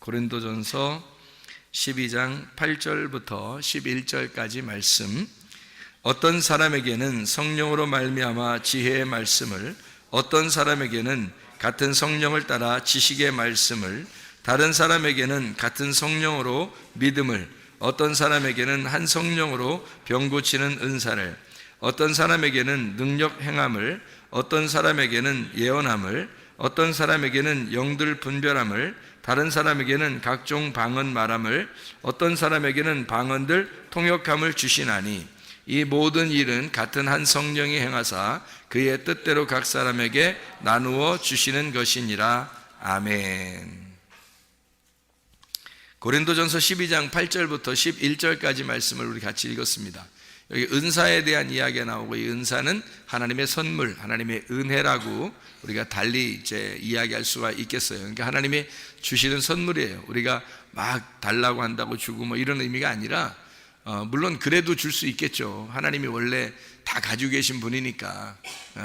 고린도전서 12장 8절부터 11절까지 말씀. 어떤 사람에게는 성령으로 말미암아 지혜의 말씀을, 어떤 사람에게는 같은 성령을 따라 지식의 말씀을, 다른 사람에게는 같은 성령으로 믿음을, 어떤 사람에게는 한 성령으로 병 고치는 은사를, 어떤 사람에게는 능력 행함을, 어떤 사람에게는 예언함을, 어떤 사람에게는 영들 분별함을, 다른 사람에게는 각종 방언 말함을, 어떤 사람에게는 방언들 통역함을 주시나니 이 모든 일은 같은 한 성령이 행하사 그의 뜻대로 각 사람에게 나누어 주시는 것이니라. 아멘. 고린도전서 12장 8절부터 11절까지 말씀을 우리 같이 읽었습니다. 여기 은사에 대한 이야기가 나오고, 이 은사는 하나님의 선물, 하나님의 은혜라고 우리가 달리 이제 이야기할 수가 있겠어요. 그러니까 하나님이 주시는 선물이에요. 우리가 막 달라고 한다고 주고 뭐 이런 의미가 아니라, 물론 그래도 줄 수 있겠죠. 하나님이 원래 다 가지고 계신 분이니까.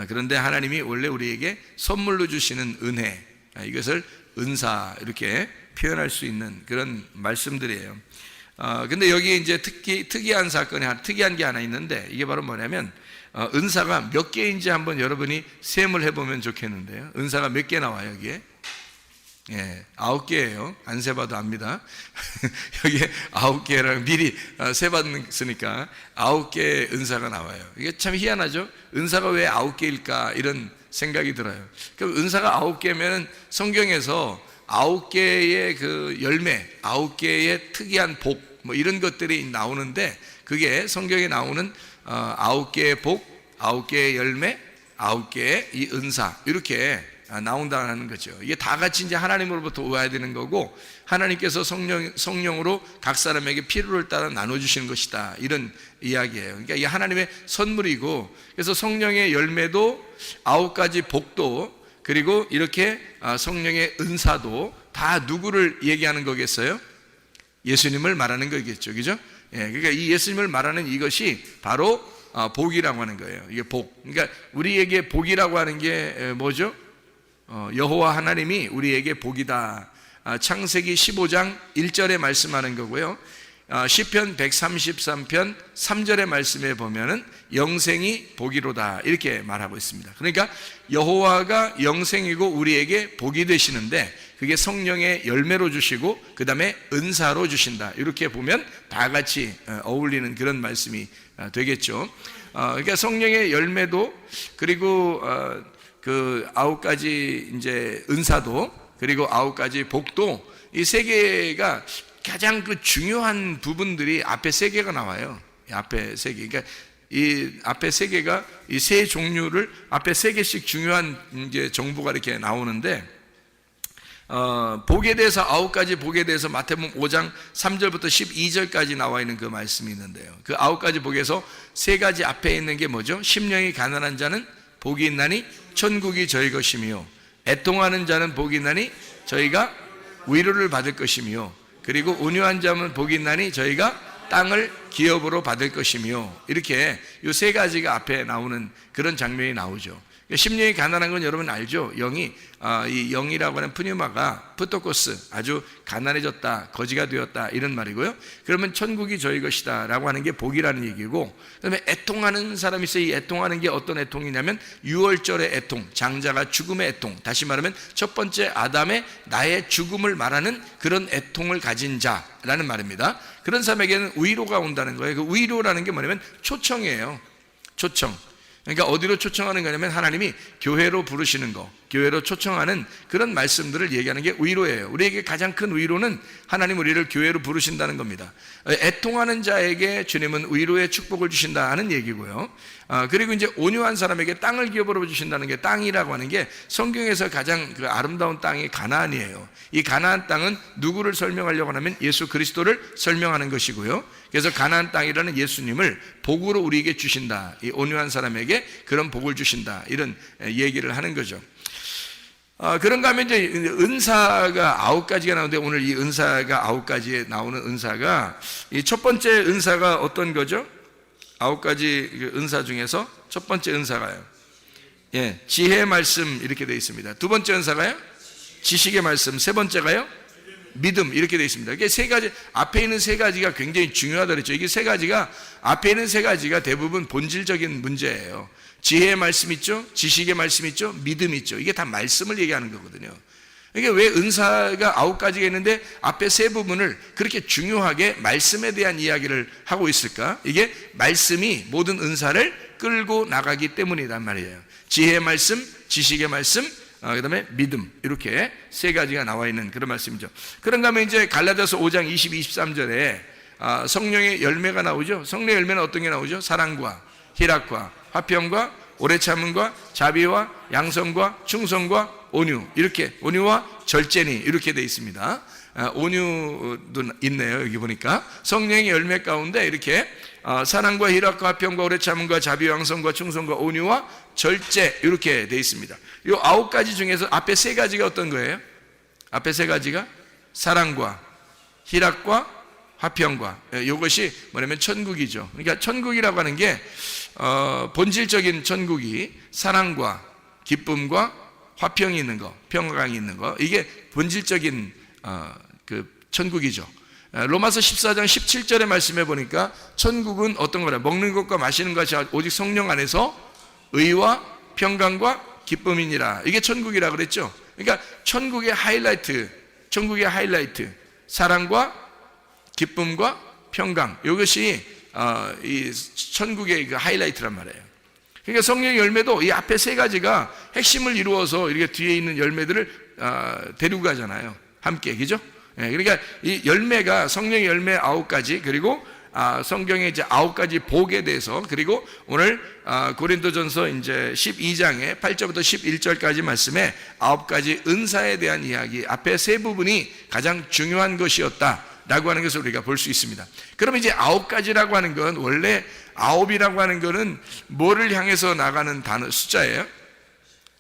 그런데 하나님이 원래 우리에게 선물로 주시는 은혜, 이것을 은사 이렇게 표현할 수 있는 그런 말씀들이에요. 근데 여기 이제 특이한 사건이 특이한 게 하나 있는데, 이게 바로 뭐냐면 은사가 몇 개인지 한번 여러분이 셈을 해보면 좋겠는데요. 은사가 몇 개 나와요 여기에? 예, 9개예요. 안 세봐도 압니다. 여기에 9개랑 미리 세봤으니까 9개의 은사가 나와요. 이게 참 희한하죠. 은사가 왜 9개일까 이런 생각이 들어요. 그럼 은사가 9개면 성경에서 9개의 그 열매, 9개의 특이한 복, 뭐 이런 것들이 나오는데, 그게 성경에 나오는 9개의 복, 9개의 열매, 9개의 이 은사, 이렇게 나온다는 거죠. 이게 다 같이 이제 하나님으로부터 와야 되는 거고, 하나님께서 성령으로 각 사람에게 필요를 따라 나눠주시는 것이다, 이런 이야기예요. 그러니까 이게 하나님의 선물이고, 그래서 성령의 열매도 9가지 복도, 그리고 이렇게 성령의 은사도 다 누구를 얘기하는 거겠어요? 예수님을 말하는 거겠죠. 그죠? 예, 그러니까 이 예수님을 말하는 이것이 바로 복이라고 하는 거예요. 이게 복. 그러니까 우리에게 복이라고 하는 게 뭐죠? 여호와 하나님이 우리에게 복이다. 창세기 15장 1절에 말씀하는 거고요. 시편 133편 3절의 말씀에 보면은 영생이 복이로다, 이렇게 말하고 있습니다. 그러니까 여호와가 영생이고 우리에게 복이 되시는데, 그게 성령의 열매로 주시고 그 다음에 은사로 주신다, 이렇게 보면 다 같이 어울리는 그런 말씀이 되겠죠. 그러니까 성령의 열매도, 그리고 그 9가지 이제 은사도, 그리고 9가지 복도, 이 세 개가 가장 그 중요한 부분들이 앞에 3개가 나와요. 앞에 3개. 그러니까 이 앞에 3개가 이 세 종류를 앞에 3개씩 중요한 이제 정보가 이렇게 나오는데, 복에 대해서 9가지 복에 대해서 마태복음 5장 3절부터 12절까지 나와 있는 그 말씀이 있는데요. 그 9가지 복에서 3가지 앞에 있는 게 뭐죠? 심령이 가난한 자는 복이 있나니 천국이 저희 것이며, 애통하는 자는 복이 있나니 저희가 위로를 받을 것이며, 그리고 온유한 자는 복이 있나니 저희가 땅을 기업으로 받을 것이며, 이렇게 이 3가지가 앞에 나오는 그런 장면이 나오죠. 심령이 가난한 건 여러분 알죠? 영이, 이 영이라고 하는 푸뉴마가 푸토코스, 아주 가난해졌다, 거지가 되었다, 이런 말이고요. 그러면 천국이 저희 것이다 라고 하는 게 복이라는 얘기고, 그 다음에 애통하는 사람이 있어요. 이 애통하는 게 어떤 애통이냐면 유월절의 애통, 장자가 죽음의 애통, 다시 말하면 첫 번째 아담의 나의 죽음을 말하는 그런 애통을 가진 자라는 말입니다. 그런 사람에게는 위로가 온다는 거예요. 그 위로라는 게 뭐냐면 초청이에요. 초청. 그러니까 어디로 초청하는 거냐면 하나님이 교회로 부르시는 거, 교회로 초청하는 그런 말씀들을 얘기하는 게 위로예요. 우리에게 가장 큰 위로는 하나님 우리를 교회로 부르신다는 겁니다. 애통하는 자에게 주님은 위로의 축복을 주신다는 얘기고요. 그리고 이제 온유한 사람에게 땅을 기업으로 주신다는 게, 땅이라고 하는 게 성경에서 가장 그 아름다운 땅이 가나안이에요. 이 가나안 땅은 누구를 설명하려고 하면 예수 그리스도를 설명하는 것이고요. 그래서 가나안 땅이라는 예수님을 복으로 우리에게 주신다, 이 온유한 사람에게 그런 복을 주신다, 이런 얘기를 하는 거죠. 그런가 하면 이제 은사가 9가지가 나오는데, 오늘 이 은사가 9가지에 나오는 은사가, 이 첫 번째 은사가 어떤 거죠? 9가지 은사 중에서 첫 번째 은사가요, 예, 지혜의 말씀, 이렇게 되어 있습니다. 두 번째 은사가요, 지식의 말씀. 세 번째가요, 믿음 이렇게 되어 있습니다. 이게 세 가지, 앞에 있는 세 가지가 굉장히 중요하다 그랬죠. 이게 세 가지가, 앞에 있는 세 가지가 대부분 본질적인 문제예요. 지혜의 말씀 있죠, 지식의 말씀 있죠, 믿음 있죠. 이게 다 말씀을 얘기하는 거거든요. 이게 왜 은사가 9가지가 있는데 앞에 세 부분을 그렇게 중요하게 말씀에 대한 이야기를 하고 있을까? 이게 말씀이 모든 은사를 끌고 나가기 때문이란 말이에요. 지혜의 말씀, 지식의 말씀, 그 다음에 믿음, 이렇게 세 가지가 나와 있는 그런 말씀이죠. 그런가 하면 이제 갈라디아서 5장 22, 23절에 성령의 열매가 나오죠. 성령의 열매는 어떤 게 나오죠? 사랑과 희락과 화평과 오래 참음과 자비와 양성과 충성과 온유, 이렇게, 온유와 절제니, 이렇게 되어 있습니다. 온유도 있네요. 여기 보니까 성령의 열매 가운데 이렇게 사랑과 희락과 화평과 오래 참음과 자비와 양성과 충성과 온유와 절제, 이렇게 되어 있습니다. 이 9가지 중에서 앞에 세 가지가 어떤 거예요? 앞에 세 가지가 사랑과 희락과 화평과, 이것이 뭐냐면 천국이죠. 그러니까 천국이라고 하는 게 본질적인 천국이 사랑과 기쁨과 화평이 있는 거, 평강이 있는 거, 이게 본질적인 그 천국이죠. 로마서 14장 17절의 말씀해 보니까 천국은 어떤 거냐? 먹는 것과 마시는 것이 오직 성령 안에서 의와 평강과 기쁨이니라. 이게 천국이라 그랬죠. 그러니까 천국의 하이라이트, 사랑과 기쁨과 평강, 이것이 이 천국의 그 하이라이트란 말이에요. 그러니까 성령의 열매도 이 앞에 세 가지가 핵심을 이루어서 이렇게 뒤에 있는 열매들을 데리고 가잖아요. 함께, 그죠? 그러니까 이 열매가 성령의 열매 9가지, 그리고 성경의 이제 9가지 복에 대해서, 그리고 오늘 고린도전서 이제 12장의 8절부터 11절까지 말씀에 9가지 은사에 대한 이야기, 앞에 세 부분이 가장 중요한 것이었다라고 하는 것을 우리가 볼 수 있습니다. 그러면 이제 9가지라고 하는 건, 원래 9이라고 하는 것은 뭐를 향해서 나가는 단어, 숫자예요?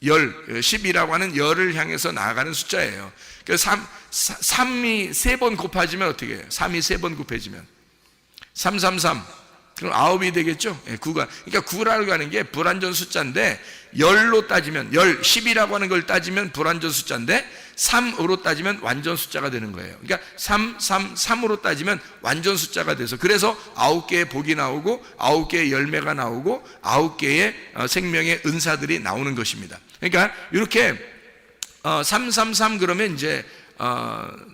10이라고 하는 열을 향해서 나가는 숫자예요. 그 3이 3번 곱해지면 어떻게 해요? 3이 3번 곱해지면 333, 그럼 9이 되겠죠? 9가. 그러니까 9라고 하는 게 불완전 숫자인데, 열로 따지면, 10이라고 하는 걸 따지면 불완전 숫자인데 3으로 따지면 완전 숫자가 되는 거예요. 그러니까 3으로 따지면 완전 숫자가 돼서, 그래서 9개의 복이 나오고 9개의 열매가 나오고 9개의 생명의 은사들이 나오는 것입니다. 그러니까 이렇게 333 그러면 이제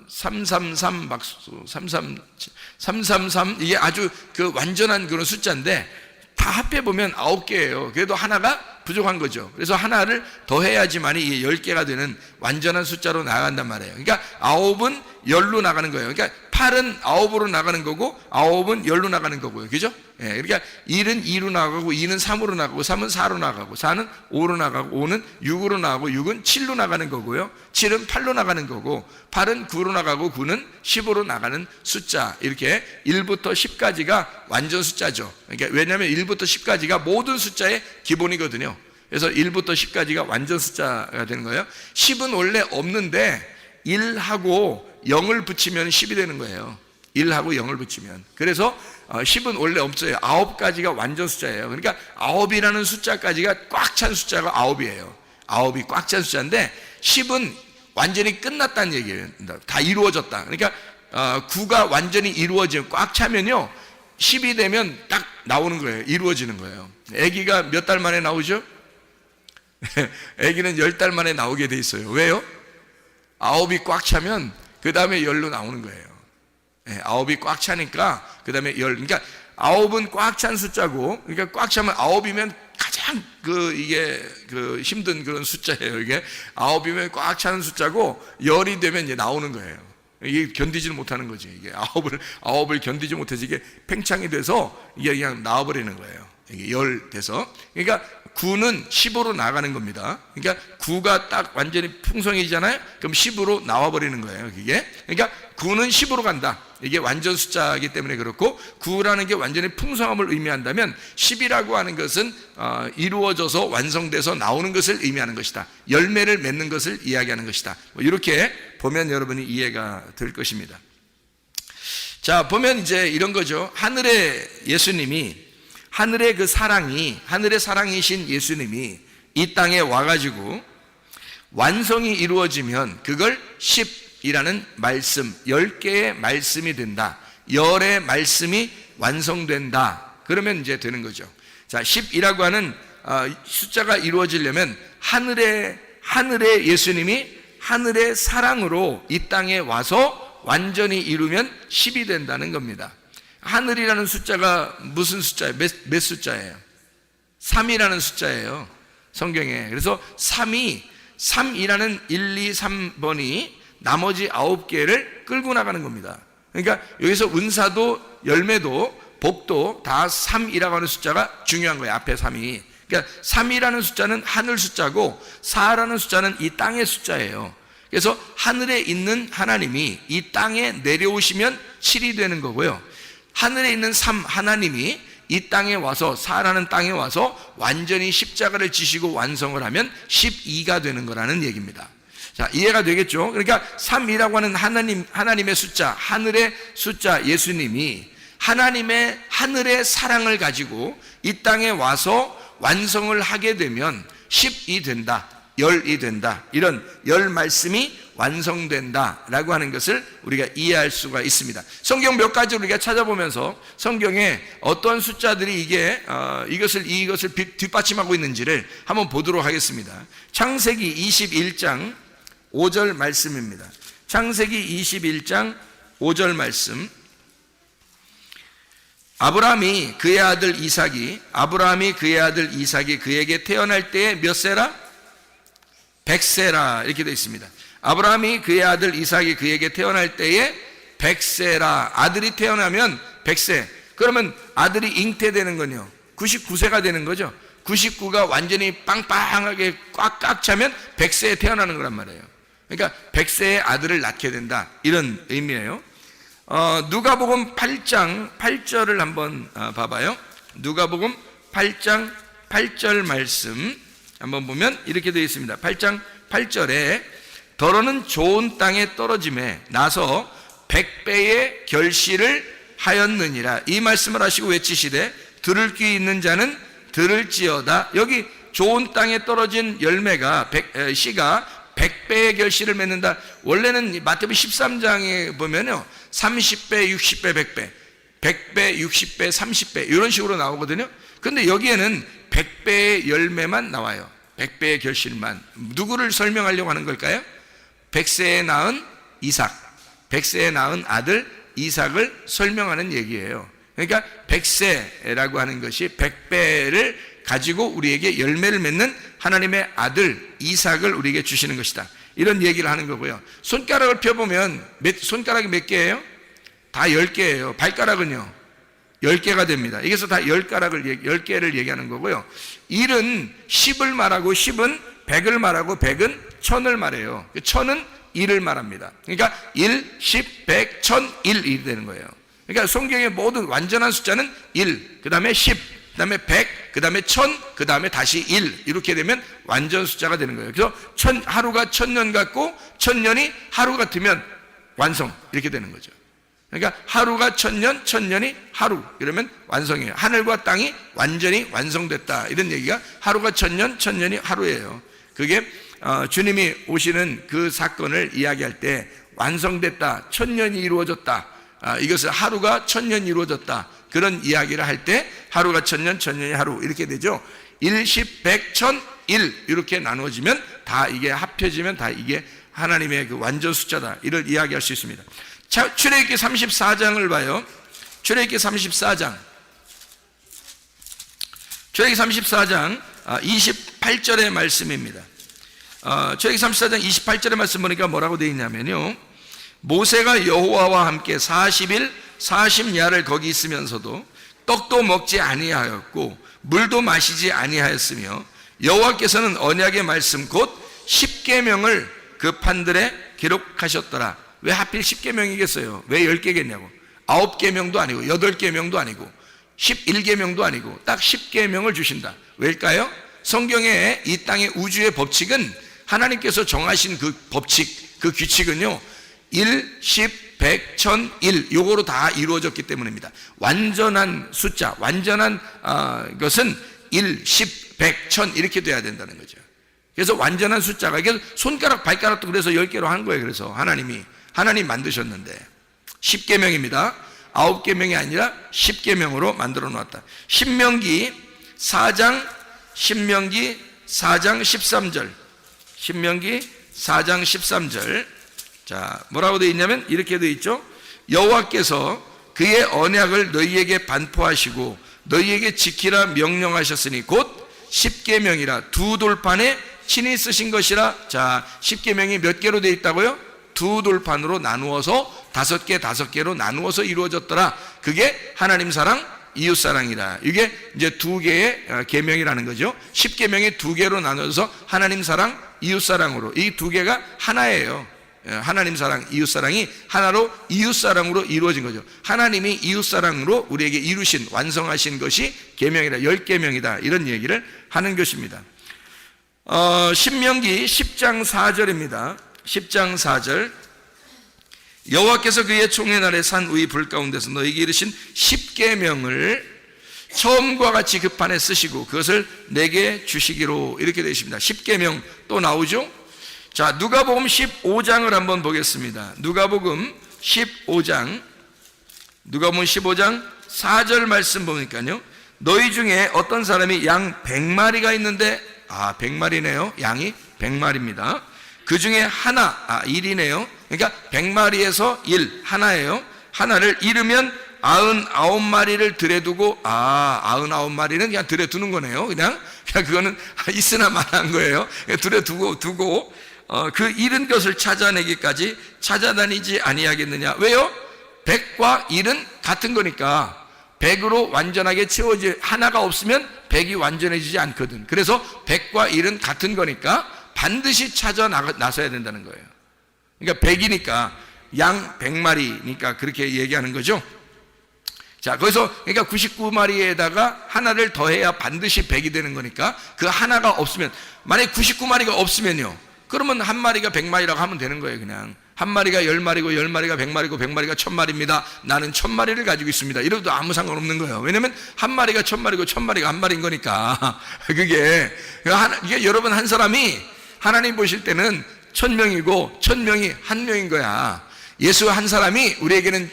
333 박수, 333 이게 아주 그 완전한 그런 숫자인데, 다 합해보면 9개예요. 그래도 하나가 부족한 거죠. 그래서 하나를 더 해야지만이 이게 10개가 되는 완전한 숫자로 나간단 말이에요. 그러니까 9은 열로 나가는 거예요. 그러니까 8은 9으로 나가는 거고 9은 열로 나가는 거고요. 그죠? 그러니까 1은 2로 나가고 2는 3으로 나가고 3은 4로 나가고 4는 5로 나가고 5는 6으로 나가고 6은 7로 나가는 거고요. 7은 8로 나가는 거고 8은 9로 나가고 9는 10으로 나가는 숫자, 이렇게 1부터 10까지가 완전 숫자죠. 그러니까 왜냐하면 1부터 10까지가 모든 숫자의 기본이거든요. 그래서 1부터 10까지가 완전 숫자가 되는 거예요. 10은 원래 없는데 1하고 0을 붙이면 10이 되는 거예요. 1하고 0을 붙이면. 그래서 10은 원래 없어요. 9가지가 완전 숫자예요. 그러니까 9이라는 숫자까지가 꽉 찬 숫자가 9이에요. 9이 꽉 찬 숫자인데 10은 완전히 끝났다는 얘기예요. 다 이루어졌다. 그러니까 9가 완전히 이루어지면, 꽉 차면요 10이 되면 딱 나오는 거예요. 이루어지는 거예요. 아기가 몇 달 만에 나오죠? 아기는 10달 만에 나오게 돼 있어요. 왜요? 9이 꽉 차면 그 다음에 열로 나오는 거예요. 9이 꽉 차니까 그 다음에 열. 그러니까 9은 꽉 찬 숫자고, 그러니까 꽉 차면 9이면 가장 이게 힘든 그런 숫자예요. 이게 9이면 꽉 차는 숫자고, 열이 되면 이제 나오는 거예요. 이게 견디지를 못하는 거지. 이게 9을 견디지 못해서 이게 팽창이 돼서 이게 그냥 나와버리는 거예요. 이게 열 돼서. 그러니까 9는 10으로 나가는 겁니다. 그러니까 9가 딱 완전히 풍성해지잖아요. 그럼 10으로 나와버리는 거예요. 이게. 그러니까 9는 10으로 간다. 이게 완전 숫자이기 때문에 그렇고, 9라는 게 완전히 풍성함을 의미한다면 10이라고 하는 것은 이루어져서 완성돼서 나오는 것을 의미하는 것이다. 열매를 맺는 것을 이야기하는 것이다. 이렇게 보면 여러분이 이해가 될 것입니다. 자, 보면 이제 이런 거죠. 하늘의 예수님이, 하늘의 그 사랑이, 하늘의 사랑이신 예수님이 이 땅에 와가지고 완성이 이루어지면 그걸 10, 10이라는 말씀, 10개의 말씀이 된다. 열의 말씀이 완성된다. 그러면 이제 되는 거죠. 자, 10이라고 하는 숫자가 이루어지려면 하늘의 예수님이 하늘의 사랑으로 이 땅에 와서 완전히 이루면 10이 된다는 겁니다. 하늘이라는 숫자가 무슨 숫자예요? 몇 숫자예요? 3이라는 숫자예요, 성경에. 그래서 3이라는 1, 2, 3번이 나머지 9개를 끌고 나가는 겁니다. 그러니까 여기서 은사도 열매도 복도 다 3이라고 하는 숫자가 중요한 거예요. 앞에 3이. 그러니까 3이라는 숫자는 하늘 숫자고 4라는 숫자는 이 땅의 숫자예요. 그래서 하늘에 있는 하나님이 이 땅에 내려오시면 7이 되는 거고요. 하늘에 있는 3 하나님이 이 땅에 와서 4라는 땅에 와서 완전히 십자가를 지시고 완성을 하면 12가 되는 거라는 얘기입니다. 자, 이해가 되겠죠? 그러니까 3이라고 하는 하나님의 숫자, 하늘의 숫자 예수님이 하늘의 사랑을 가지고 이 땅에 와서 완성을 하게 되면 10이 된다, 열이 된다, 이런 열 말씀이 완성된다라고 하는 것을 우리가 이해할 수가 있습니다. 성경 몇 가지 우리가 찾아보면서 성경에 어떤 숫자들이 이것을 뒷받침하고 있는지를 한번 보도록 하겠습니다. 창세기 21장 5절 말씀입니다. 창세기 21장 5절 말씀. 아브라함이 그의 아들 이삭이 그에게 태어날 때에 몇 세라? 100세라 이렇게 되어 있습니다. 아브라함이 그의 아들 이삭이 그에게 태어날 때에 100세라. 아들이 태어나면 100세. 그러면 아들이 잉태되는 건요 99세가 되는 거죠. 99가 완전히 빵빵하게 꽉 차면 100세에 태어나는 거란 말이에요. 그러니까 100세의 아들을 낳게 된다, 이런 의미예요. 누가복음 8장 8절을 한번 봐봐요. 누가복음 8장 8절 말씀 한번 보면 이렇게 되어 있습니다. 8장 8절에 더러는 좋은 땅에 떨어짐에 나서 100배의 결실을 하였느니라. 이 말씀을 하시고 외치시되 들을 귀 있는 자는 들을지어다. 여기 좋은 땅에 떨어진 열매가 씨가 100배의 결실을 맺는다. 원래는 마태복음 13장에 보면요 30배, 60배, 100배, 100배, 60배, 30배 이런 식으로 나오거든요. 근데 여기에는 100배의 열매만 나와요. 100배의 결실만. 누구를 설명하려고 하는 걸까요? 100세에 낳은 이삭, 100세에 낳은 아들 이삭을 설명하는 얘기예요. 그러니까 100세라고 하는 것이 100배를 가지고 우리에게 열매를 맺는 하나님의 아들 이삭을 우리에게 주시는 것이다, 이런 얘기를 하는 거고요. 손가락을 펴보면 손가락이 몇 개예요? 다 10개예요. 발가락은요 10개가 됩니다. 이게서 다 10개를 얘기하는 거고요. 1은 10을 말하고 10은 100을 말하고 100은 1000을 말해요. 1000은 1을 말합니다. 그러니까 1, 10, 100, 1000, 1이 되는 거예요. 그러니까 성경의 모든 완전한 숫자는 1, 그 다음에 10, 그 다음에 100, 그 다음에 1000, 그 다음에 다시 1, 이렇게 되면 완전 숫자가 되는 거예요. 그래서 하루가 1000년 같고 1000년이 하루 같으면 완성, 이렇게 되는 거죠. 그러니까 하루가 1000년, 1000년이 하루, 이러면 완성이에요. 하늘과 땅이 완전히 완성됐다, 이런 얘기가 하루가 1000년, 1000년이 하루예요. 그게 주님이 오시는 그 사건을 이야기할 때 완성됐다, 1000년이 이루어졌다, 이것을 하루가 1000년 이루어졌다, 그런 이야기를 할 때 하루가 1000년, 1000년이 하루, 이렇게 되죠. 1, 10, 100, 1000, 1 이렇게 나누어지면 다 이게 합해지면 다 이게 하나님의 그 완전 숫자다, 이를 이야기할 수 있습니다. 자, 출애굽기 34장을 봐요. 출애굽기 34장 28절의 말씀입니다. 출애굽기 34장 28절의 말씀 보니까 뭐라고 되어 있냐면요, 모세가 여호와와 함께 40일 40야를 거기 있으면서도 떡도 먹지 아니하였고 물도 마시지 아니하였으며 여호와께서는 언약의 말씀 곧 10계명을 그 판들에 기록하셨더라. 왜 하필 10계명이겠어요? 왜 10개겠냐고. 9계명도 아니고 8계명도 아니고 11계명도 아니고 딱 10계명을 주신다. 왜일까요? 성경에 이 땅의 우주의 법칙은 하나님께서 정하신 그 법칙, 그 규칙은요 1, 10, 100, 1000, 1 요거로 다 이루어졌기 때문입니다. 완전한 숫자, 완전한 것은 1, 10, 100, 1000 이렇게 돼야 된다는 거죠. 그래서 완전한 숫자가, 그래서 손가락 발가락도 그래서 10개로 한 거예요. 그래서 하나님 만드셨는데 10계명입니다. 9계명이 아니라 10계명으로 만들어 놓았다. 신명기 4장 13절. 신명기 4장 13절. 자, 뭐라고 되어 있냐면 이렇게 되어 있죠. 여호와께서 그의 언약을 너희에게 반포하시고 너희에게 지키라 명령하셨으니 곧 10계명이라 두 돌판에 친히 쓰신 것이라. 자, 10계명이 몇 개로 되어 있다고요? 두 돌판으로 나누어서 5개로 나누어서 이루어졌더라. 그게 하나님 사랑, 이웃 사랑이라. 이게 이제 두 개의 계명이라는 거죠. 10계명이 두 개로 나눠서 하나님 사랑, 이웃 사랑으로, 이 두 개가 하나예요. 하나님 사랑, 이웃 사랑이 하나로 이웃 사랑으로 이루어진 거죠. 하나님이 이웃 사랑으로 우리에게 이루신, 완성하신 것이 계명이다, 10계명이다, 이런 얘기를 하는 것입니다. 신명기 10장 4절입니다. 10장 4절. 여호와께서 그의 총회 날에 산 위의 불 가운데서 너희에게 이르신 10계명을 처음과 같이 그 판에 쓰시고 그것을 내게 주시기로, 이렇게 되어 있습니다. 10계명 또 나오죠. 자, 누가복음 15장을 한번 보겠습니다. 누가복음 15장 4절 말씀 보니까요, 너희 중에 어떤 사람이 양 100마리가 있는데, 100마리네요. 양이 100마리입니다. 그 중에 하나, 1이네요. 그러니까 100마리에서 1, 하나예요. 하나를 잃으면 99마리를 들여두고, 99마리는 그냥 들여두는 거네요. 그냥 그거는 있으나 마나한 거예요. 들여두고 그 잃은 것을 찾아내기까지 찾아다니지 아니하겠느냐. 왜요? 100과 1은 같은 거니까 100으로 완전하게 채워질, 하나가 없으면 100이 완전해지지 않거든. 그래서 100과 1은 같은 거니까 반드시 찾아 나서야 된다는 거예요. 그러니까 100이니까 양 100마리니까 그렇게 얘기하는 거죠. 자, 거기서 그러니까 99마리에다가 하나를 더해야 반드시 100이 되는 거니까 그 하나가 없으면, 만약에 99마리가 없으면요, 그러면 한 마리가 100마리라고 하면 되는 거예요. 그냥 한 마리가 10마리고 10마리가 100마리고 100마리가 1000마리입니다. 나는 1000마리를 가지고 있습니다. 이래도 아무 상관없는 거예요. 왜냐면 한 마리가 1000마리고 1000마리가 한 마리인 거니까. 이게 여러분 한 사람이 하나님 보실 때는 1000명이고 1000명이 한 명인 거야. 예수 한 사람이 우리에게는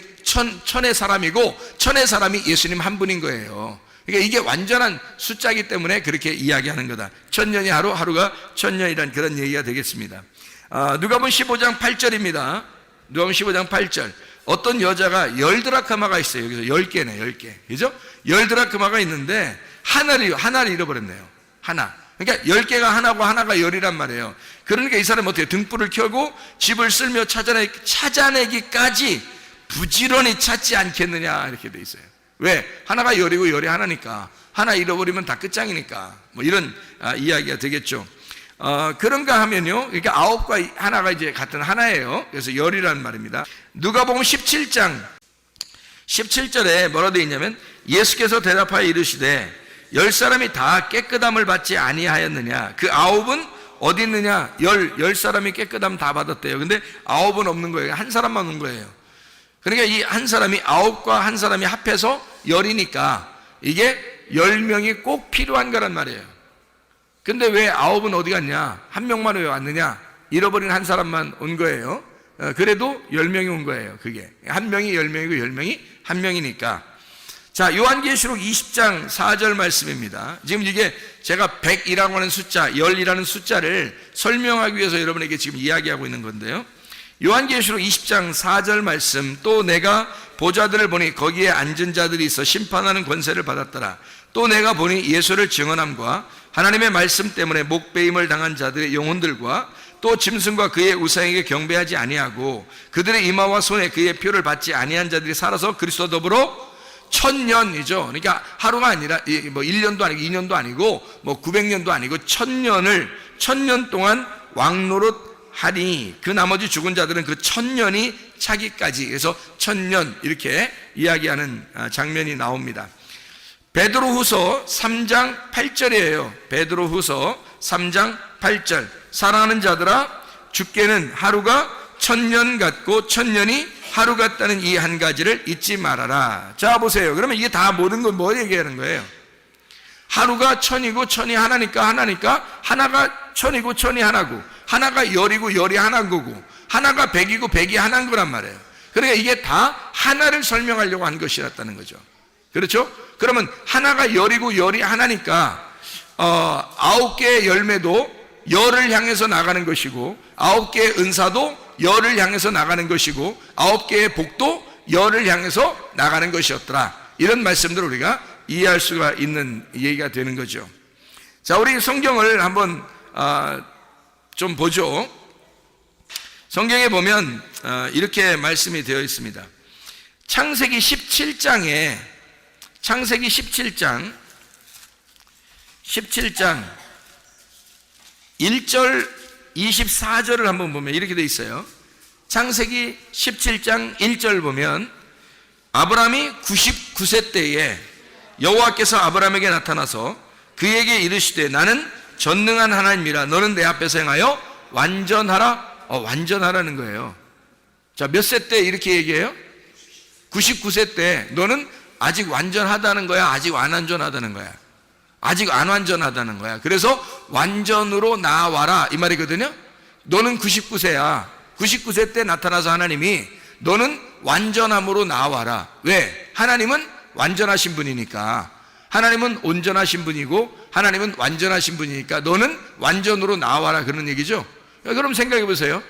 천의 사람이고 천의 사람이 예수님 한 분인 거예요. 그러니까 이게 완전한 숫자이기 때문에 그렇게 이야기하는 거다. 1000년이 하루, 하루가 1000년이란 그런 얘기가 되겠습니다. 누가복음 15장 8절입니다. 누가복음 15장 8절. 어떤 여자가 10드라크마가 있어요. 여기서 10개네, 10개. 그죠? 10드라크마가 있는데 하나를 잃어버렸네요. 하나. 그러니까 10개가 하나고 하나가 10이란 말이에요. 그러니까 이 사람은 어떻게 등불을 켜고 집을 쓸며 찾아내기까지 부지런히 찾지 않겠느냐, 이렇게 돼 있어요. 왜? 하나가 10이고 10이 하나니까. 하나 잃어버리면 다 끝장이니까. 뭐 이런 이야기가 되겠죠. 그런가 하면요, 그러니까 9과 하나가 이제 같은 하나예요. 그래서 10이라는 말입니다. 누가복음 17장 17절에 뭐라 되어 있냐면, 예수께서 대답하여 이르시되 10사람이 다 깨끗함을 받지 아니하였느냐. 그 9은 어디 있느냐. 10사람이 깨끗함 다 받았대요. 근데 9은 없는 거예요. 한 사람만 온 거예요. 그러니까 이 한 사람이 9과 한 사람이 합해서 10이니까 이게 10명이 꼭 필요한 거란 말이에요. 근데 왜 9은 어디 갔냐? 한 명만 왜 왔느냐? 잃어버린 한 사람만 온 거예요. 그래도 10명이 온 거예요. 그게 한 명이 10명이고 10명이 한 명이니까. 자, 요한계시록 20장 4절 말씀입니다. 지금 이게 제가 100이라고 하는 숫자, 10이라는 숫자를 설명하기 위해서 여러분에게 지금 이야기하고 있는 건데요. 요한계시록 20장 4절 말씀. 또 내가 보좌들을 보니 거기에 앉은 자들이 있어 심판하는 권세를 받았더라. 또 내가 보니 예수를 증언함과 하나님의 말씀 때문에 목배임을 당한 자들의 영혼들과 또 짐승과 그의 우상에게 경배하지 아니하고 그들의 이마와 손에 그의 표를 받지 아니한 자들이 살아서 그리스도와 더불어 1000년이죠. 그러니까 하루가 아니라 뭐 1년도 아니고 2년도 아니고 뭐 900년도 아니고 1000년 동안 왕노릇 하니 그 나머지 죽은 자들은 그 1000년이 차기까지, 그래서 1000년 이렇게 이야기하는 장면이 나옵니다. 베드로후서 3장 8절이에요. 베드로후서 3장 8절. 사랑하는 자들아, 주께는 하루가 1000년 같고 1000년이 하루 같다는 이 한 가지를 잊지 말아라. 자, 보세요. 그러면 이게 다 모든 건 뭐 얘기하는 거예요? 하루가 천이고 천이 하나니까 하나가 천이고 천이 하나고, 하나가 열이고 열이 하나인 거고, 하나가 백이고 백이 하나인 거란 말이에요. 그러니까 이게 다 하나를 설명하려고 한 것이었다는 거죠. 그렇죠? 그러면 하나가 열이고 열이 하나니까 9개의 열매도 열을 향해서 나가는 것이고, 9개의 은사도 열을 향해서 나가는 것이고, 9개의 복도 열을 향해서 나가는 것이었더라. 이런 말씀들을 우리가 이해할 수가 있는 얘기가 되는 거죠. 자, 우리 성경을 한번 좀 보죠. 성경에 보면 이렇게 말씀이 되어 있습니다. 창세기 17장 1절 24절을 한번 보면 이렇게 되어 있어요. 창세기 17장 1절 보면, 아브라함이 99세 때에 여호와께서 아브라함에게 나타나서 그에게 이르시되 나는 전능한 하나님이라, 너는 내 앞에서 행하여 완전하라. 완전하라는 거예요. 자, 몇 세 때 이렇게 얘기해요? 99세 때. 너는 아직 완전하다는 거야, 아직 안 완전하다는 거야? 아직 안 완전하다는 거야. 그래서 완전으로 나아와라 이 말이거든요. 너는 99세야 99세 때 나타나서 하나님이 너는 완전함으로 나아와라. 왜? 하나님은 완전하신 분이니까. 하나님은 온전하신 분이고 하나님은 완전하신 분이니까 너는 완전으로 나아와라, 그런 얘기죠. 그럼 생각해 보세요.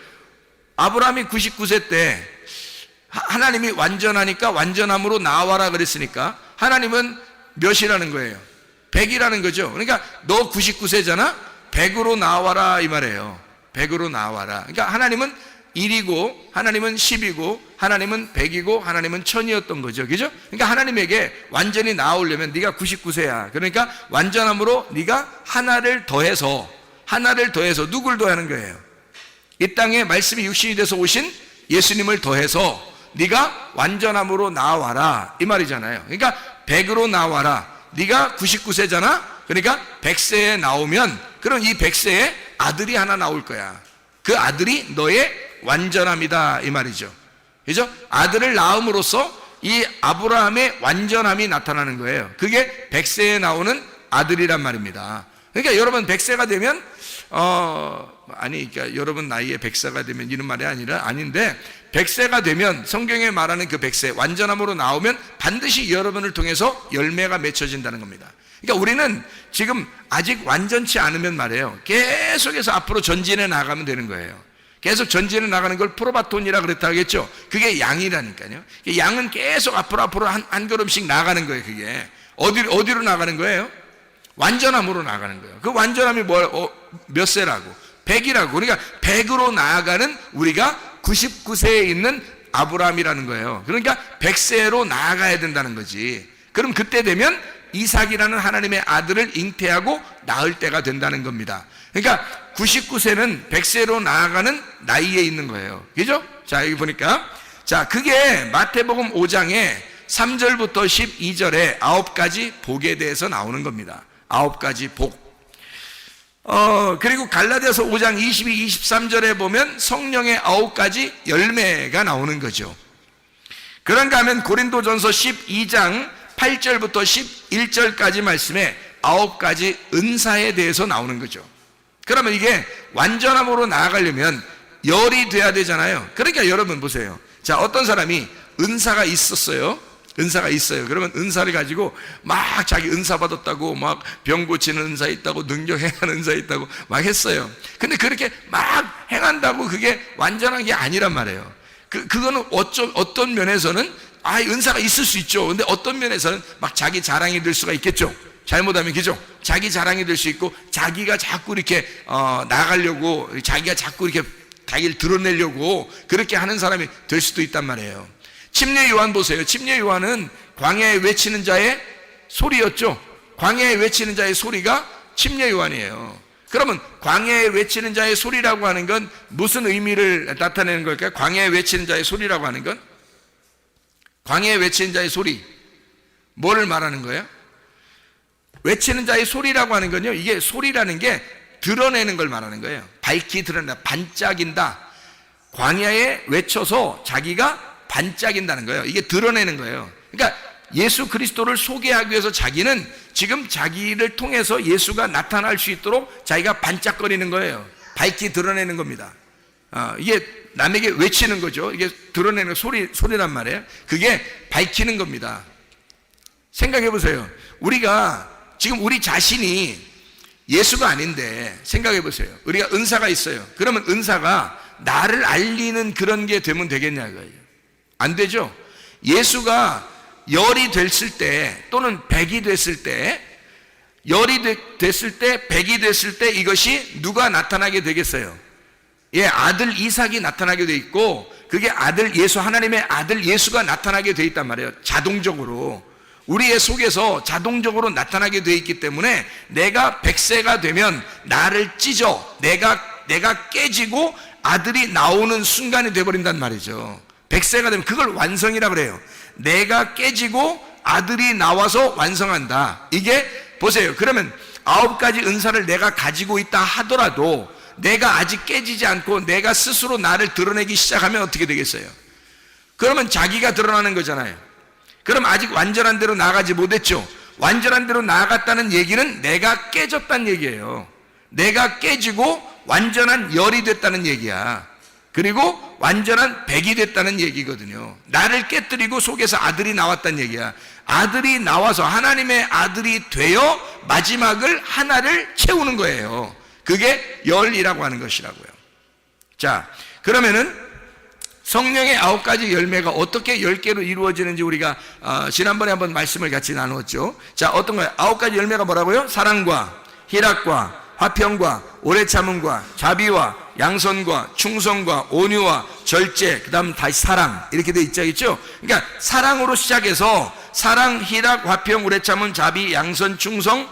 아브라함이 99세 때 하나님이 완전하니까 완전함으로 나아와라 그랬으니까 하나님은 몇이라는 거예요? 100이라는 거죠. 그러니까 너 99세잖아? 100으로 나와라 이 말이에요. 100으로 나와라. 그러니까 하나님은 1이고 하나님은 10이고 하나님은 100이고 하나님은 1000이었던 거죠. 그죠? 그러니까 하나님에게 완전히 나오려면 네가 99세야. 그러니까 완전함으로 네가 하나를 더해서 누굴 더하는 거예요? 이 땅에 말씀이 육신이 돼서 오신 예수님을 더해서 네가 완전함으로 나와라 이 말이잖아요. 그러니까 100으로 나와라. 네가 99세잖아? 그러니까 100세에 나오면 그럼 이 100세에 아들이 하나 나올 거야. 그 아들이 너의 완전함이다 이 말이죠. 그죠? 아들을 낳음으로써 이 아브라함의 완전함이 나타나는 거예요. 그게 100세에 나오는 아들이란 말입니다. 그러니까 여러분 100세가 되면 그러니까 여러분 나이에 100세가 되면 이런 말이 아닌데 100세가 되면 성경에 말하는 그 100세 완전함으로 나오면 반드시 여러분을 통해서 열매가 맺혀진다는 겁니다. 그러니까 우리는 지금 아직 완전치 않으면 말이에요, 계속해서 앞으로 전진해 나가면 되는 거예요. 계속 전진해 나가는 걸 프로바톤이라 그랬다 하겠죠. 그게 양이라니까요. 양은 계속 앞으로 한 걸음씩 나가는 거예요. 그게 어디로 나가는 거예요? 완전함으로 나가는 거예요. 그 완전함이 몇 세라고? 100이라고. 그러니까 100으로 나아가는 우리가 99세에 있는 아브라함이라는 거예요. 그러니까 100세로 나아가야 된다는 거지. 그럼 그때 되면 이삭이라는 하나님의 아들을 잉태하고 낳을 때가 된다는 겁니다. 그러니까 99세는 100세로 나아가는 나이에 있는 거예요. 그죠? 자, 여기 보니까, 자, 그게 마태복음 5장에 3절부터 12절에 9가지 복에 대해서 나오는 겁니다. 9가지 복. 그리고 갈라디아서 5장 22, 23절에 보면 성령의 9가지 열매가 나오는 거죠. 그런가 하면 고린도전서 12장 8절부터 11절까지 말씀에 9가지 은사에 대해서 나오는 거죠. 그러면 이게 완전함으로 나아가려면 열이 돼야 되잖아요. 그러니까 여러분 보세요. 자, 어떤 사람이 은사가 있어요. 그러면 은사를 가지고 막 자기 은사 받았다고 막 병 고치는 은사 있다고 능력 행하는 은사 있다고 막 했어요. 근데 그렇게 막 행한다고 그게 완전한 게 아니란 말이에요. 그거는 어떤 면에서는 은사가 있을 수 있죠. 근데 어떤 면에서는 막 자기 자랑이 될 수가 있겠죠. 잘못하면, 그죠? 자기 자랑이 될 수 있고 자기가 자꾸 이렇게 나가려고, 자기가 자꾸 이렇게 자기를 드러내려고 그렇게 하는 사람이 될 수도 있단 말이에요. 침례 요한 보세요. 침례 요한은 광야에 외치는 자의 소리였죠. 광야에 외치는 자의 소리가 침례 요한이에요. 그러면 광야에 외치는 자의 소리라고 하는 건 무슨 의미를 나타내는 걸까요? 광야에 외치는 자의 소리라고 하는 건, 광야에 외치는 자의 소리, 뭐를 말하는 거예요? 외치는 자의 소리라고 하는 건요, 이게 소리라는 게 드러내는 걸 말하는 거예요. 밝히 드러낸다, 반짝인다. 광야에 외쳐서 자기가 반짝인다는 거예요. 이게 드러내는 거예요. 그러니까 예수 그리스도를 소개하기 위해서 자기는 지금 자기를 통해서 예수가 나타날 수 있도록 자기가 반짝거리는 거예요. 밝히 드러내는 겁니다. 이게 남에게 외치는 거죠. 이게 드러내는 소리란 말이에요. 그게 밝히는 겁니다. 생각해 보세요. 우리가 지금 우리 자신이 예수가 아닌데 생각해 보세요. 우리가 은사가 있어요. 그러면 은사가 나를 알리는 그런 게 되면 되겠냐고요. 안 되죠. 예수가 열이 됐을 때 또는 백이 됐을 때, 열이 됐을 때, 백이 됐을 때 이것이 누가 나타나게 되겠어요? 아들 이삭이 나타나게 돼 있고, 그게 아들 예수, 하나님의 아들 예수가 나타나게 돼 있단 말이에요. 자동적으로 우리의 속에서 자동적으로 나타나게 돼 있기 때문에 내가 100세가 되면 나를 찢어 내가 깨지고 아들이 나오는 순간이 돼버린단 말이죠. 100세가 되면 그걸 완성이라 그래요. 내가 깨지고 아들이 나와서 완성한다. 이게 보세요. 그러면 9가지 은사를 내가 가지고 있다 하더라도 내가 아직 깨지지 않고 내가 스스로 나를 드러내기 시작하면 어떻게 되겠어요? 그러면 자기가 드러나는 거잖아요. 그럼 아직 완전한 대로 나아가지 못했죠. 완전한 대로 나아갔다는 얘기는 내가 깨졌다는 얘기예요. 내가 깨지고 완전한 열이 됐다는 얘기야. 그리고 완전한 백이 됐다는 얘기거든요. 나를 깨뜨리고 속에서 아들이 나왔다는 얘기야. 아들이 나와서 하나님의 아들이 되어 마지막을 하나를 채우는 거예요. 그게 열이라고 하는 것이라고요. 자, 그러면은 성령의 9가지 열매가 어떻게 10개로 이루어지는지 우리가 지난번에 한번 말씀을 같이 나누었죠. 자, 어떤 거예요? 9가지 열매가 뭐라고요? 사랑과 희락과 화평과 오래 참음과 자비와 양선과 충성과 온유와 절제, 그 다음 다시 사랑, 이렇게 돼 있죠. 그러니까 사랑으로 시작해서 사랑, 희락, 화평, 오래 참음, 자비, 양선, 충성,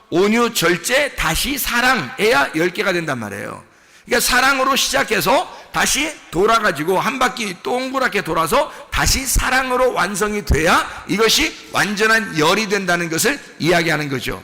온유, 절제, 다시 사랑해야 10개가 된단 말이에요. 그러니까 사랑으로 시작해서 다시 돌아가지고 한 바퀴 동그랗게 돌아서 다시 사랑으로 완성이 돼야 이것이 완전한 열이 된다는 것을 이야기하는 거죠.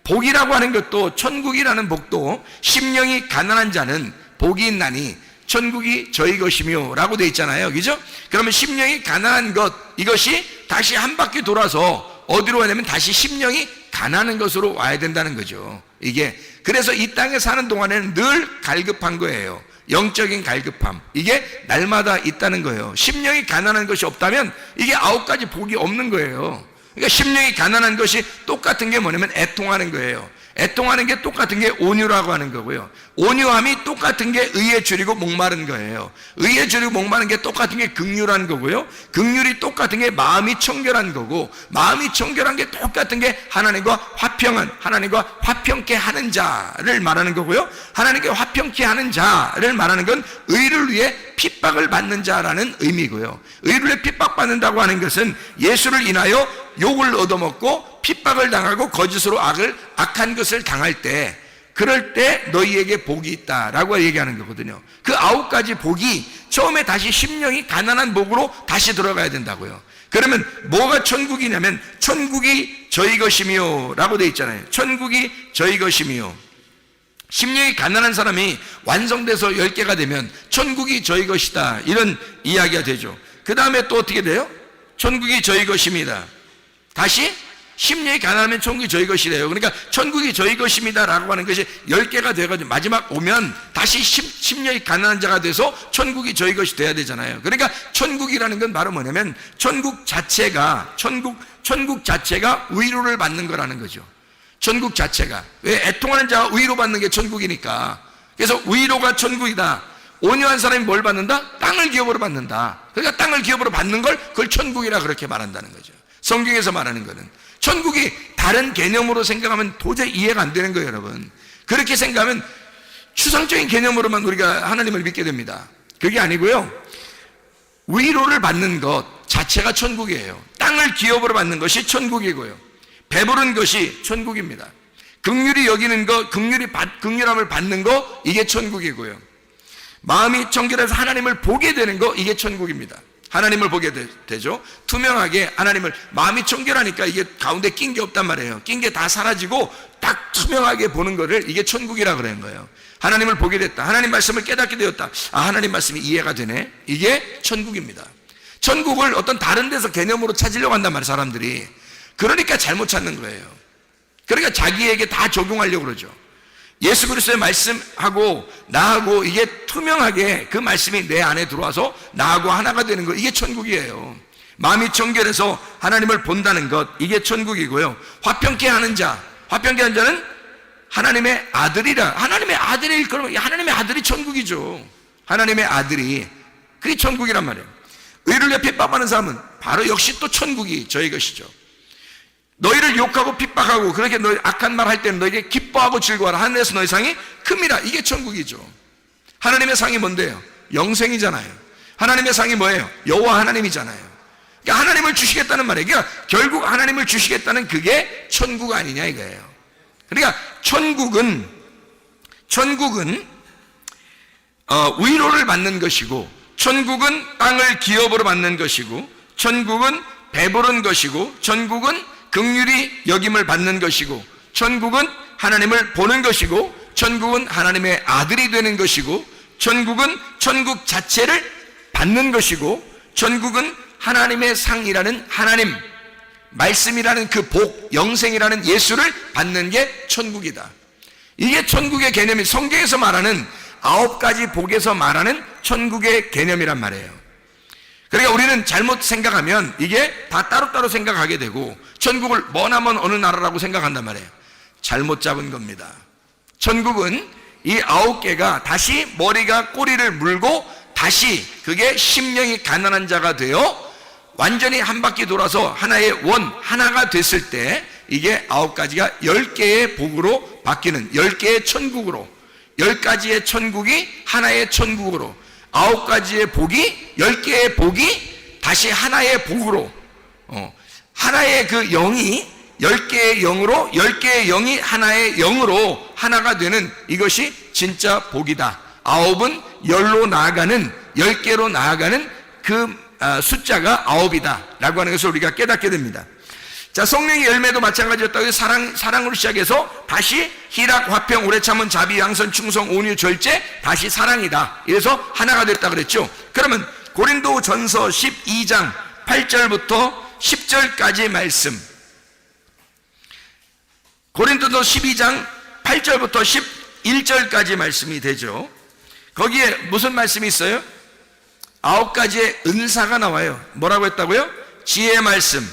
복이라고 하는 것도, 천국이라는 복도 심령이 가난한 자는 복이 있나니 천국이 저희 것이며 라고 되어 있잖아요. 그죠? 그러면 심령이 가난한 것, 이것이 다시 한 바퀴 돌아서 어디로 가냐면 다시 심령이 가난한 것으로 와야 된다는 거죠. 이게 그래서 이 땅에 사는 동안에는 늘 갈급한 거예요. 영적인 갈급함, 이게 날마다 있다는 거예요. 심령이 가난한 것이 없다면 이게 9가지 복이 없는 거예요. 그러니까 심령이 가난한 것이 똑같은 게 뭐냐면 애통하는 거예요. 애통하는 게 똑같은 게 온유라고 하는 거고요. 온유함이 똑같은 게 의에 줄이고 목마른 거예요. 의에 줄이고 목마른 게 똑같은 게 긍휼한 거고요. 긍휼이 똑같은 게 마음이 청결한 거고, 마음이 청결한 게 똑같은 게 하나님과 화평한, 하나님과 화평케 하는 자를 말하는 거고요. 하나님께 화평케 하는 자를 말하는 건 의를 위해 핍박을 받는 자라는 의미고요. 의를 위해 핍박받는다고 하는 것은 예수를 인하여 욕을 얻어먹고 핍박을 당하고 거짓으로 악한 것을 당할 때, 그럴 때 너희에게 복이 있다라고 얘기하는 거거든요. 그 9가지 복이 처음에 다시 심령이 가난한 복으로 다시 들어가야 된다고요. 그러면 뭐가 천국이냐면 천국이 저희 것이며 라고 되어 있잖아요. 천국이 저희 것이며, 심령이 가난한 사람이 완성돼서 10개가 되면 천국이 저희 것이다, 이런 이야기가 되죠. 그 다음에 또 어떻게 돼요? 천국이 저희 것입니다. 다시 심령이 가난하면 천국이 저희 것이래요. 그러니까 천국이 저희 것입니다 라고 하는 것이 10개가 돼가지고 마지막 오면 다시 심령이 가난한 자가 돼서 천국이 저희 것이 돼야 되잖아요. 그러니까 천국이라는 건 바로 뭐냐면 천국 자체가 위로를 받는 거라는 거죠. 천국 자체가, 왜? 애통하는 자가 위로받는 게 천국이니까. 그래서 위로가 천국이다. 온유한 사람이 뭘 받는다? 땅을 기업으로 받는다. 그러니까 땅을 기업으로 받는 걸 그걸 천국이라 그렇게 말한다는 거죠. 성경에서 말하는 거는 천국이 다른 개념으로 생각하면 도저히 이해가 안 되는 거예요, 여러분. 그렇게 생각하면 추상적인 개념으로만 우리가 하나님을 믿게 됩니다. 그게 아니고요, 위로를 받는 것 자체가 천국이에요. 땅을 기업으로 받는 것이 천국이고요, 배부른 것이 천국입니다. 긍휼히 여기는 것, 긍휼함을 받는 것, 이게 천국이고요, 마음이 청결해서 하나님을 보게 되는 것, 이게 천국입니다. 하나님을 보게 되죠. 투명하게 하나님을, 마음이 청결하니까 이게 가운데 낀 게 없단 말이에요. 낀 게 다 사라지고 딱 투명하게 보는 거를, 이게 천국이라 그러는 거예요. 하나님을 보게 됐다, 하나님 말씀을 깨닫게 되었다, 하나님 말씀이 이해가 되네, 이게 천국입니다. 천국을 어떤 다른 데서 개념으로 찾으려고 한단 말이에요, 사람들이. 그러니까 잘못 찾는 거예요. 그러니까 자기에게 다 적용하려고 그러죠. 예수 그리스도의 말씀하고 나하고 이게 투명하게 그 말씀이 내 안에 들어와서 나하고 하나가 되는 거, 이게 천국이에요. 마음이 청결해서 하나님을 본다는 것, 이게 천국이고요. 화평케 하는 자는 하나님의 아들이라. 하나님의 아들이, 그러면 하나님의 아들이 천국이죠. 하나님의 아들이, 그게 천국이란 말이에요. 의를 위해 핍박하는 사람은 바로 역시 또 천국이 저희 것이죠. 너희를 욕하고 핍박하고 그렇게 너희 악한 말 할 때는 너희에게 기뻐하고 즐거워하라. 하늘에서 너희 상이 큽니다. 이게 천국이죠. 하나님의 상이 뭔데요? 영생이잖아요. 하나님의 상이 뭐예요? 여호와 하나님이잖아요. 그러니까 하나님을 주시겠다는 말이에요. 그러니까 결국 하나님을 주시겠다는 그게 천국 아니냐 이거예요. 그러니까 천국은 위로를 받는 것이고, 천국은 땅을 기업으로 받는 것이고, 천국은 배부른 것이고, 천국은 긍휼히 여김을 받는 것이고, 천국은 하나님을 보는 것이고, 천국은 하나님의 아들이 되는 것이고, 천국은 천국 자체를 받는 것이고, 천국은 하나님의 상이라는 하나님, 말씀이라는 그 복, 영생이라는 예수를 받는 게 천국이다. 이게 천국의 개념이 성경에서 말하는 9가지 복에서 말하는 천국의 개념이란 말이에요. 그러니까 우리는 잘못 생각하면 이게 다 따로따로 생각하게 되고, 천국을 머나먼 어느 나라라고 생각한단 말이에요. 잘못 잡은 겁니다. 천국은 이 9개가 다시 머리가 꼬리를 물고 다시 그게 심령이 가난한 자가 되어 완전히 한 바퀴 돌아서 하나의 하나가 됐을 때 이게 9가지가 10개의 복으로 바뀌는, 10개의 천국으로, 10가지의 천국이 하나의 천국으로, 9가지의 복이, 10개의 복이 다시 하나의 복으로, 하나의 그 영이 10개의 영으로, 10개의 영이 하나의 영으로 하나가 되는, 이것이 진짜 복이다. 9은 10로 나아가는, 10개로 나아가는 그 숫자가 9이다 라고 하는 것을 우리가 깨닫게 됩니다. 자, 성령의 열매도 마찬가지였다고. 사랑으로 시작해서 다시 희락, 화평, 오래 참은, 자비, 양선, 충성, 온유, 절제, 다시 사랑이다. 이래서 하나가 됐다 그랬죠. 그러면 고린도전서 12장 8절부터 10절까지 말씀, 고린도전서 12장 8절부터 11절까지 말씀이 되죠. 거기에 무슨 말씀이 있어요? 9가지의 은사가 나와요. 뭐라고 했다고요? 지혜의 말씀,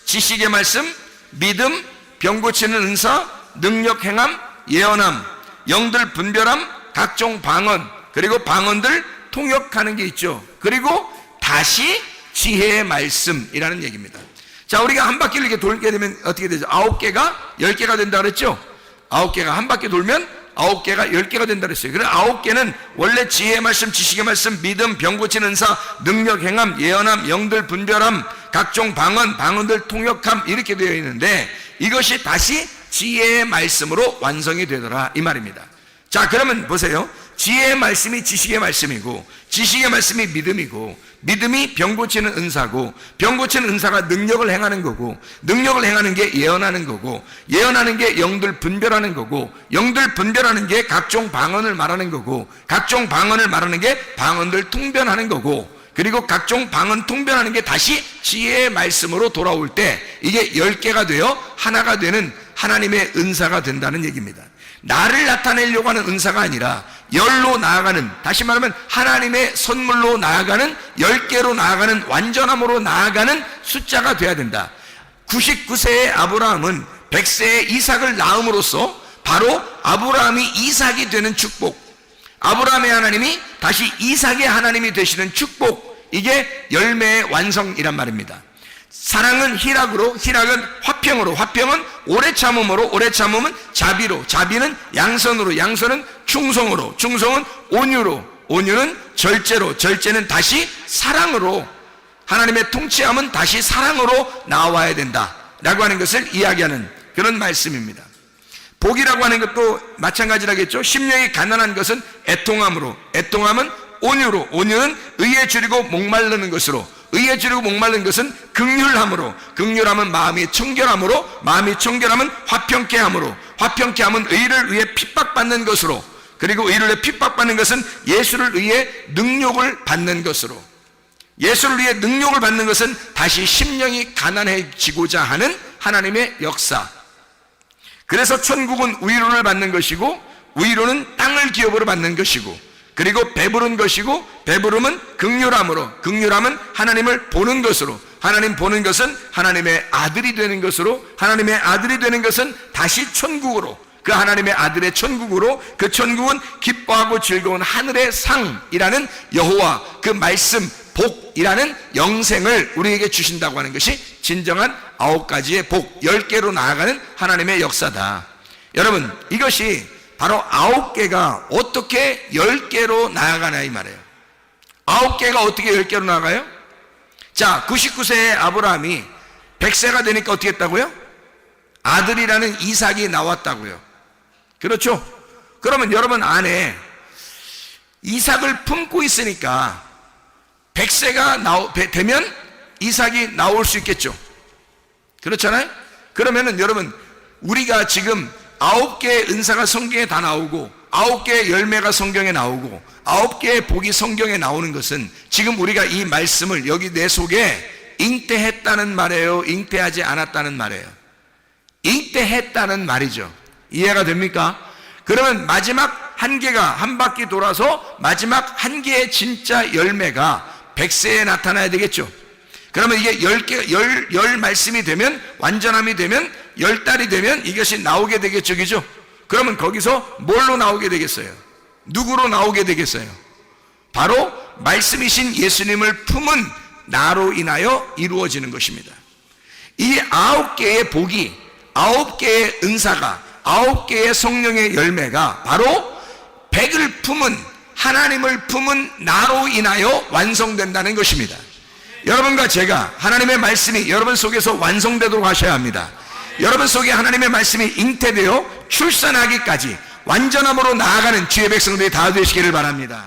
지식의 말씀, 믿음, 병 고치는 은사, 능력 행함, 예언함, 영들 분별함, 각종 방언, 그리고 방언들 통역하는 게 있죠. 그리고 다시 지혜의 말씀이라는 얘기입니다. 자, 우리가 한 바퀴를 이렇게 돌게 되면 어떻게 되죠? 9개가 10개가 된다 그랬죠? 9개가 한 바퀴 돌면 9개가 10개가 된다 그랬어요. 그래서 9개는 원래 지혜의 말씀, 지식의 말씀, 믿음, 병 고치는 은사, 능력 행함, 예언함, 영들 분별함, 각종 방언, 방언들 통역함, 이렇게 되어 있는데 이것이 다시 지혜의 말씀으로 완성이 되더라 이 말입니다. 자, 그러면 보세요. 지혜의 말씀이 지식의 말씀이고, 지식의 말씀이 믿음이고, 믿음이 병 고치는 은사고, 병 고치는 은사가 능력을 행하는 거고, 능력을 행하는 게 예언하는 거고, 예언하는 게 영들 분별하는 거고, 영들 분별하는 게 각종 방언을 말하는 거고, 각종 방언을 말하는 게 방언들 통변하는 거고, 그리고 각종 방언 통변하는 게 다시 지혜의 말씀으로 돌아올 때 이게 10개가 되어 하나가 되는 하나님의 은사가 된다는 얘기입니다. 나를 나타내려고 하는 은사가 아니라 10로 나아가는, 다시 말하면 하나님의 선물로 나아가는, 10개로 나아가는, 완전함으로 나아가는 숫자가 돼야 된다. 99세의 아브라함은 100세의 이삭을 낳음으로써 바로 아브라함이 이삭이 되는 축복, 아브라함의 하나님이 다시 이삭의 하나님이 되시는 축복, 이게 열매의 완성이란 말입니다. 사랑은 희락으로, 희락은 화평으로, 화평은 오래 참음으로, 오래 참음은 자비로, 자비는 양선으로, 양선은 충성으로, 충성은 온유로, 온유는 절제로, 절제는 다시 사랑으로, 하나님의 통치함은 다시 사랑으로 나와야 된다 라고 하는 것을 이야기하는 그런 말씀입니다. 복이라고 하는 것도 마찬가지라겠죠. 심령이 가난한 것은 애통함으로, 애통함은 온유로, 온유는 의에 줄이고 목마르는 것으로, 의에 줄이고 목마른 것은 긍휼함으로, 긍휼함은 마음이 청결함으로, 마음이 청결함은 화평케 함으로, 화평케 함은 의를 위해 핍박받는 것으로, 그리고 의를 위해 핍박받는 것은 예수를 위해 능력을 받는 것으로. 예수를 위해 능력을 받는 것은 다시 심령이 가난해지고자 하는 하나님의 역사. 그래서 천국은 위로를 받는 것이고, 위로는 땅을 기업으로 받는 것이고, 그리고 배부른 것이고, 배부름은 긍휼함으로, 긍휼함은 하나님을 보는 것으로, 하나님 보는 것은 하나님의 아들이 되는 것으로, 하나님의 아들이 되는 것은 다시 천국으로, 그 하나님의 아들의 천국으로, 그 천국은 기뻐하고 즐거운 하늘의 상이라는 여호와, 그 말씀, 복이라는 영생을 우리에게 주신다고 하는 것이 진정한 9가지의 복, 10개로 나아가는 하나님의 역사다. 여러분, 이것이 바로 9개가 어떻게 10개로 나아가나 이 말이에요. 9개가 어떻게 10개로 나아가요? 자, 99세의 아브라함이 100세가 되니까 어떻게 했다고요? 아들이라는 이삭이 나왔다고요. 그렇죠? 그러면 여러분 안에 이삭을 품고 있으니까 100세가 되면 이삭이 나올 수 있겠죠. 그렇잖아요? 그러면은 여러분, 우리가 지금 9개의 은사가 성경에 다 나오고 9개의 열매가 성경에 나오고 9개의 복이 성경에 나오는 것은 지금 우리가 이 말씀을 여기 내 속에 잉태했다는 말이에요? 잉태하지 않았다는 말이에요? 잉태했다는 말이죠. 이해가 됩니까? 그러면 마지막 한 개가 한 바퀴 돌아서 마지막 한 개의 진짜 열매가 100세에 나타나야 되겠죠. 그러면 이게 10개, 말씀이 되면, 완전함이 되면, 10달이 되면 이것이 나오게 되겠죠. 그죠? 그러면 거기서 뭘로 나오게 되겠어요? 누구로 나오게 되겠어요? 바로 말씀이신 예수님을 품은 나로 인하여 이루어지는 것입니다. 이 9개의 복이, 9개의 은사가, 9개의 성령의 열매가 바로 100을 품은, 하나님을 품은 나로 인하여 완성된다는 것입니다. 여러분과 제가 하나님의 말씀이 여러분 속에서 완성되도록 하셔야 합니다. 여러분 속에 하나님의 말씀이 잉태되어 출산하기까지 완전함으로 나아가는 주의 백성들이 다 되시기를 바랍니다.